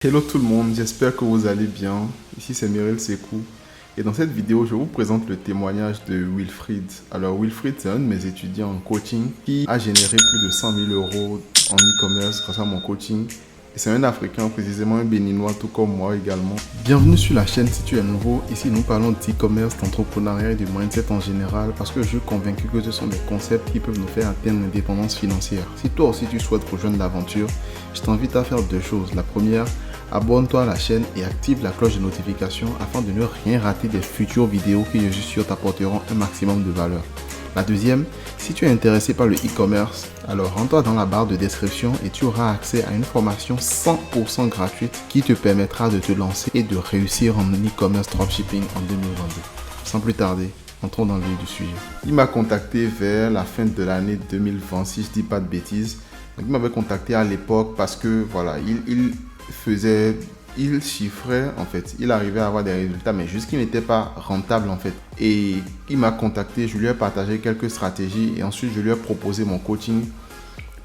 Hello tout le monde, j'espère que vous allez bien. Ici c'est Meryl Sekou et dans cette vidéo je vous présente le témoignage de Wilfried. Alors Wilfried c'est un de mes étudiants en coaching qui a généré plus de 100 000 euros en e-commerce grâce à mon coaching. Et c'est un Africain, précisément un Béninois tout comme moi également. Bienvenue sur la chaîne si tu es nouveau. Ici nous parlons d'e-commerce, d'entrepreneuriat et de mindset en général parce que je suis convaincu que ce sont des concepts qui peuvent nous faire atteindre l'indépendance financière. Si toi aussi tu souhaites rejoindre l'aventure, je t'invite à faire deux choses. La première, abonne-toi à la chaîne et active la cloche de notification afin de ne rien rater des futures vidéos qui, je suis sûr, t'apporteront un maximum de valeur. La deuxième, si tu es intéressé par le e-commerce, alors rends-toi dans la barre de description et tu auras accès à une formation 100% gratuite qui te permettra de te lancer et de réussir en e-commerce dropshipping en 2022. Sans plus tarder, entrons dans le vif du sujet. Il m'a contacté vers la fin de l'année 2020, si je dis pas de bêtises. Donc, il m'avait contacté à l'époque parce que voilà, il chiffrait en fait, il arrivait à avoir des résultats mais juste qu'il n'était pas rentable en fait. Et il m'a contacté, je lui ai partagé quelques stratégies et ensuite je lui ai proposé mon coaching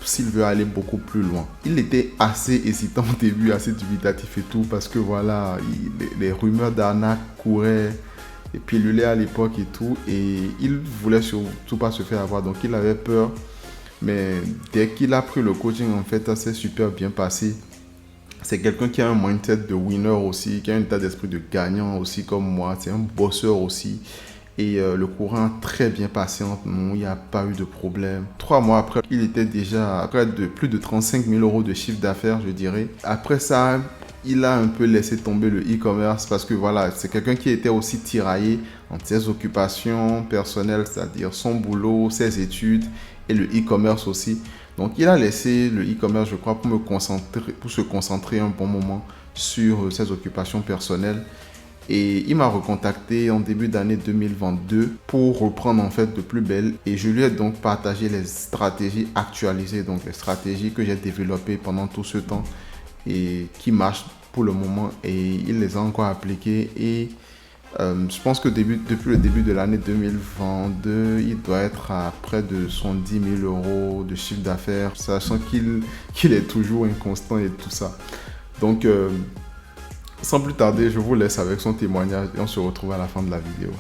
s'il veut aller beaucoup plus loin. Il était assez hésitant au début, assez dubitatif et tout parce que voilà, les rumeurs d'arnaque couraient et pilulaient à l'époque et tout et il voulait surtout pas se faire avoir, donc il avait peur. Mais dès qu'il a pris le coaching, en fait, ça s'est super bien passé. C'est quelqu'un qui a un mindset de winner aussi, qui a un état d'esprit de gagnant aussi comme moi. C'est un bosseur aussi. Et le courant a très bien passé entre nous. Il n'y a pas eu de problème. 3 mois après, il était déjà à près de plus de 35 000 euros de chiffre d'affaires, je dirais. Après ça, il a un peu laissé tomber le e-commerce parce que voilà, c'est quelqu'un qui était aussi tiraillé entre ses occupations personnelles, c'est-à-dire son boulot, ses études et le e-commerce aussi. Donc, il a laissé le e-commerce, je crois, pour se concentrer un bon moment sur ses occupations personnelles. Et il m'a recontacté en début d'année 2022 pour reprendre en fait de plus belle. Et je lui ai donc partagé les stratégies actualisées, donc les stratégies que j'ai développées pendant tout ce temps et qui marchent pour le moment. Et il les a encore appliquées. Et je pense que depuis le début de l'année 2022, il doit être à près de 110 000 euros de chiffre d'affaires, sachant qu'il est toujours inconstant et tout ça. Donc, sans plus tarder, je vous laisse avec son témoignage et on se retrouve à la fin de la vidéo.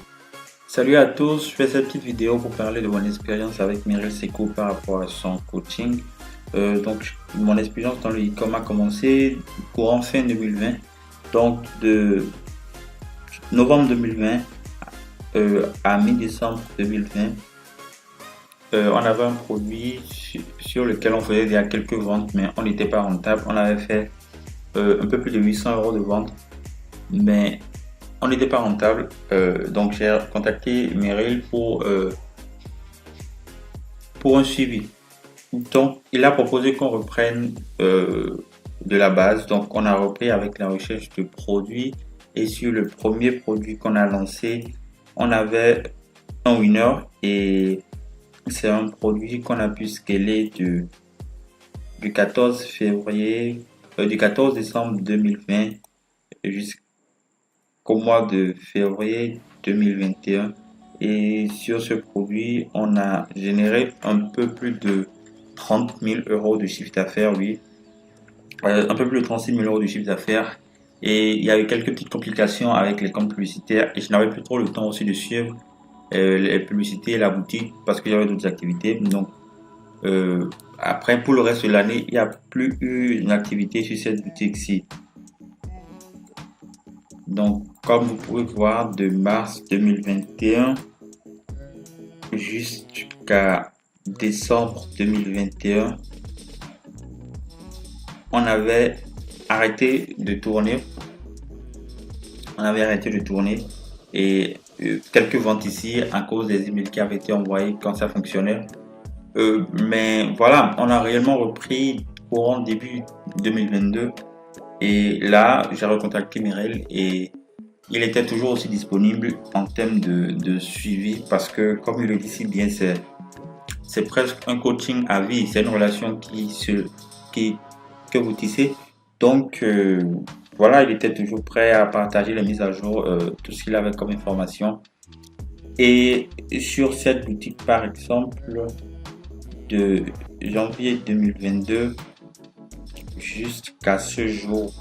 Salut à tous, je fais cette petite vidéo pour parler de mon expérience avec Meryl Sekou par rapport à son coaching. Mon expérience dans le e-com a commencé courant fin 2020, donc de novembre 2020 à mi-décembre 2020. On avait un produit sur lequel on faisait déjà quelques ventes, mais on n'était pas rentable. On avait fait un peu plus de 800 euros de vente, mais on n'était pas rentable. Donc j'ai contacté Meryl pour un suivi. Donc il a proposé qu'on reprenne de la base. Donc on a repris avec la recherche de produits et sur le premier produit qu'on a lancé, on avait un winner et c'est un produit qu'on a pu scaler du 14 février, du 14 décembre 2020 jusqu'au mois de février 2021. Et sur ce produit, on a généré un peu plus de 30 000 euros de chiffre d'affaires, oui. Un peu plus de 36 000 euros de chiffre d'affaires. Et il y avait quelques petites complications avec les comptes publicitaires et je n'avais plus trop le temps aussi de suivre les publicités et la boutique parce qu'il y avait d'autres activités. Donc, après, pour le reste de l'année, il n'y a plus eu une activité sur cette boutique-ci. Donc, comme vous pouvez voir, de mars 2021 jusqu'à décembre 2021, on avait arrêté de tourner. Et quelques ventes ici à cause des emails qui avaient été envoyés quand ça fonctionnait. Mais voilà, on a réellement repris courant début 2022. Et là, j'ai recontacté Meryl et il était toujours aussi disponible en termes de suivi parce que, comme il le dit si bien, c'est presque un coaching à vie. C'est une relation que vous tissez. Donc, voilà, il était toujours prêt à partager les mises à jour, tout ce qu'il avait comme information. Et sur cette boutique, par exemple, de janvier 2022 jusqu'à ce jour,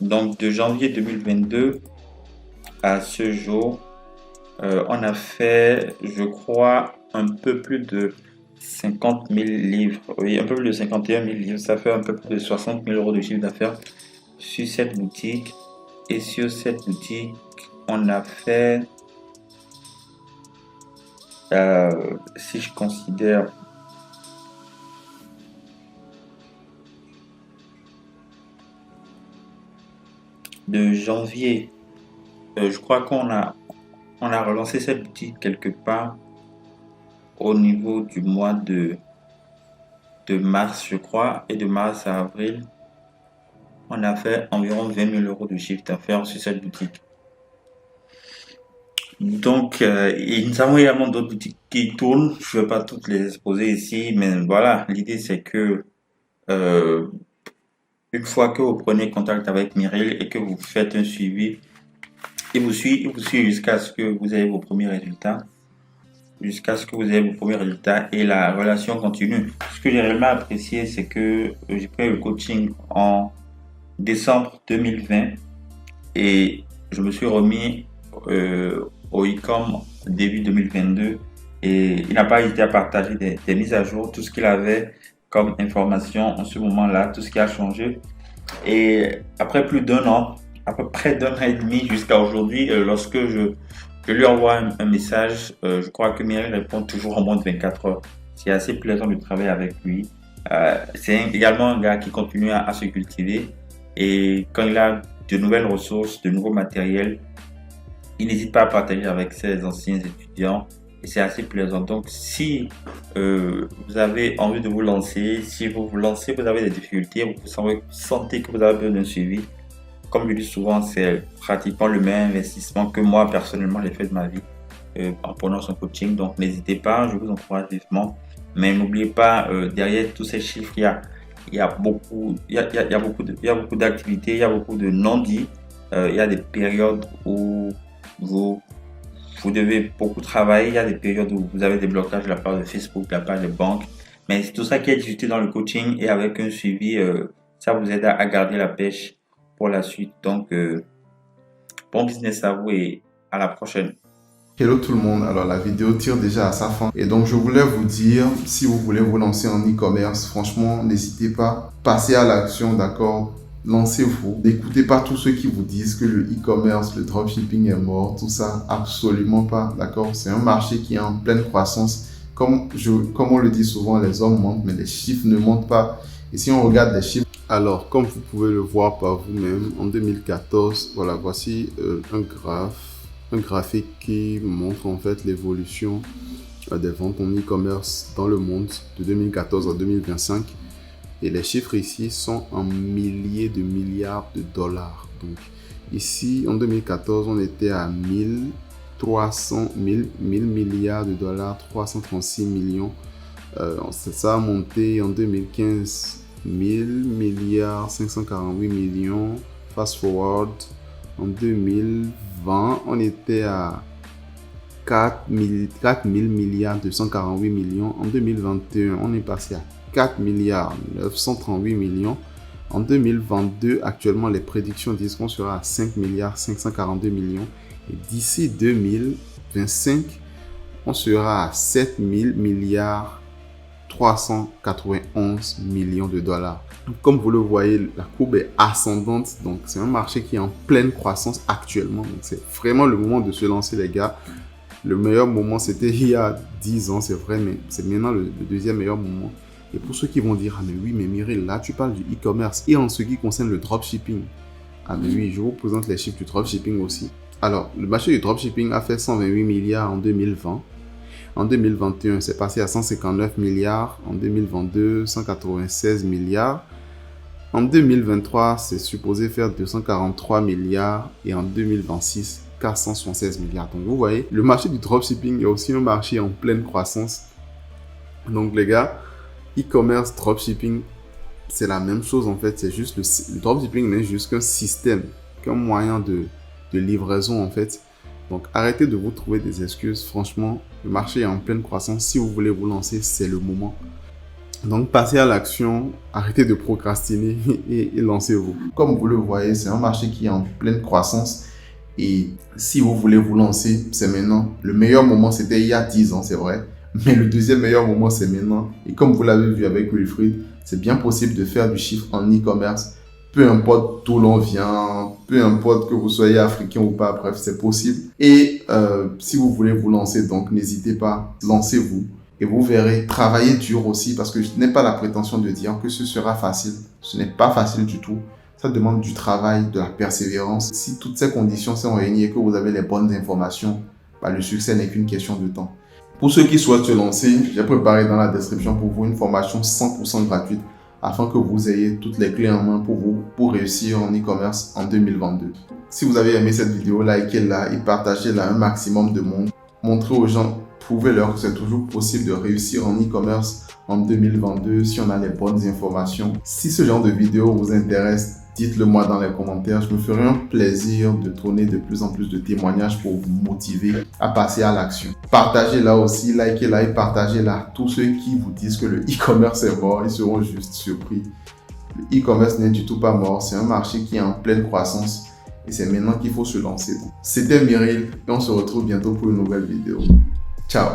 Donc de janvier 2022 à ce jour, on a fait, je crois, un peu plus de 50 000 livres. Oui, un peu plus de 51 000 livres. Ça fait un peu plus de 60 000 euros de chiffre d'affaires sur cette boutique. Et sur cette boutique, on a fait, si je considère de janvier, je crois on a relancé cette boutique quelque part au niveau du mois de mars, je crois, et de mars à avril, on a fait environ 20 000 euros de chiffre d'affaires sur cette boutique. Donc, nous avons également d'autres boutiques qui tournent. Je ne vais pas toutes les exposer ici, mais voilà, l'idée c'est que euh, une fois que vous prenez contact avec Mireille et que vous faites un suivi, il vous suit jusqu'à ce que vous ayez vos premiers résultats. Jusqu'à ce que vous ayez vos premiers résultats et la relation continue. Ce que j'ai réellement apprécié, c'est que j'ai pris le coaching en décembre 2020 et je me suis remis au e-com début 2022 et il n'a pas hésité à partager des mises à jour, tout ce qu'il avait comme information en ce moment-là, tout ce qui a changé. Et après plus d'un an, à peu près d'un an et demi jusqu'à aujourd'hui, lorsque je lui envoie un message, je crois que Mireille répond toujours en moins de 24 heures. C'est assez plaisant de travailler avec lui. C'est également un gars qui continue à se cultiver et quand il a de nouvelles ressources, de nouveaux matériels, il n'hésite pas à partager avec ses anciens étudiants et c'est assez plaisant. Donc si vous avez envie de vous lancer, si vous vous lancez, vous avez des difficultés, vous sentez que vous avez besoin d'un suivi, comme je dis souvent, c'est pratiquement le même investissement que moi personnellement j'ai fait de ma vie en prenant son coaching. Donc n'hésitez pas, je vous encourage vivement. Mais n'oubliez pas, derrière tous ces chiffres, il y a beaucoup, il y a beaucoup d'activités, il y a beaucoup de non-dits. Il y a des périodes où vous, vous devez beaucoup travailler, il y a des périodes où vous avez des blocages de la part de Facebook, de la part des banques. Mais c'est tout ça qui est discuté dans le coaching et avec un suivi, ça vous aide à garder la pêche pour la suite. Donc, bon business à vous et à la prochaine. Hello tout le monde, alors la vidéo tire déjà à sa fin et donc je voulais vous dire, si vous voulez vous lancer en e-commerce, franchement n'hésitez pas, passez à l'action, d'accord, lancez-vous, n'écoutez pas tous ceux qui vous disent que le e-commerce, le dropshipping est mort, tout ça, absolument pas, d'accord, c'est un marché qui est en pleine croissance, comme on le dit souvent, les hommes montent mais les chiffres ne montent pas et si on regarde les chiffres, alors comme vous pouvez le voir par vous-même, en 2014, voilà, voici un graphique qui montre en fait l'évolution des ventes en e-commerce dans le monde de 2014 à 2025 et les chiffres ici sont en milliers de milliards de dollars. Donc ici en 2014 on était à 1000 milliards de dollars, 336 millions. Ça a monté en 2015 1000 milliards 548 millions. Fast forward en 2020, on était à 4 000 milliards 248 millions. En 2021, on est passé à 4 milliards 938 millions. En 2022, actuellement, les prédictions disent qu'on sera à 5 milliards 542 millions. Et d'ici 2025, on sera à 7 000 milliards 391 millions de dollars. Comme vous le voyez, la courbe est ascendante. Donc, c'est un marché qui est en pleine croissance actuellement. Donc, c'est vraiment le moment de se lancer, les gars. Le meilleur moment, c'était il y a 10 ans, c'est vrai, mais c'est maintenant le deuxième meilleur moment. Et pour ceux qui vont dire, ah mais oui, mais Mireille, là, tu parles du e-commerce. Et en ce qui concerne le dropshipping, ah mais oui, je vous présente les chiffres du dropshipping aussi. Alors, le marché du dropshipping a fait 128 milliards en 2020. En 2021, c'est passé à 159 milliards. En 2022, 196 milliards. En 2023, c'est supposé faire 243 milliards. Et en 2026, 476 milliards. Donc, vous voyez, le marché du dropshipping est aussi un marché en pleine croissance. Donc, les gars, e-commerce, dropshipping, c'est la même chose en fait. C'est juste le dropshipping n'est juste qu'un système, qu'un moyen de livraison en fait. Donc, arrêtez de vous trouver des excuses. Franchement, le marché est en pleine croissance. Si vous voulez vous lancer, c'est le moment. Donc, passez à l'action, arrêtez de procrastiner et lancez-vous. Comme vous le voyez, c'est un marché qui est en pleine croissance. Et si vous voulez vous lancer, c'est maintenant. Le meilleur moment, c'était il y a 10 ans, c'est vrai. Mais le deuxième meilleur moment, c'est maintenant. Et comme vous l'avez vu avec Wilfried, c'est bien possible de faire du chiffre en e-commerce. Peu importe d'où l'on vient, peu importe que vous soyez africain ou pas, bref, c'est possible. Et si vous voulez vous lancer, donc n'hésitez pas, lancez-vous. Et vous verrez, travaillez dur aussi, parce que je n'ai pas la prétention de dire que ce sera facile. Ce n'est pas facile du tout. Ça demande du travail, de la persévérance. Si toutes ces conditions sont réunies et que vous avez les bonnes informations, bah, le succès n'est qu'une question de temps. Pour ceux qui souhaitent se lancer, j'ai préparé dans la description pour vous une formation 100% gratuite afin que vous ayez toutes les clés en main pour réussir en e-commerce en 2022. Si vous avez aimé cette vidéo, likez-la et partagez-la un maximum de monde. Montrez aux gens, prouvez-leur que c'est toujours possible de réussir en e-commerce en 2022 si on a les bonnes informations. Si ce genre de vidéo vous intéresse, dites-le moi dans les commentaires. Je me ferai un plaisir de tourner de plus en plus de témoignages pour vous motiver à passer à l'action. Partagez-la aussi, likez-la et partagez-la. Tous ceux qui vous disent que le e-commerce est mort, ils seront juste surpris. Le e-commerce n'est du tout pas mort. C'est un marché qui est en pleine croissance et c'est maintenant qu'il faut se lancer. C'était Meryl et on se retrouve bientôt pour une nouvelle vidéo. Ciao!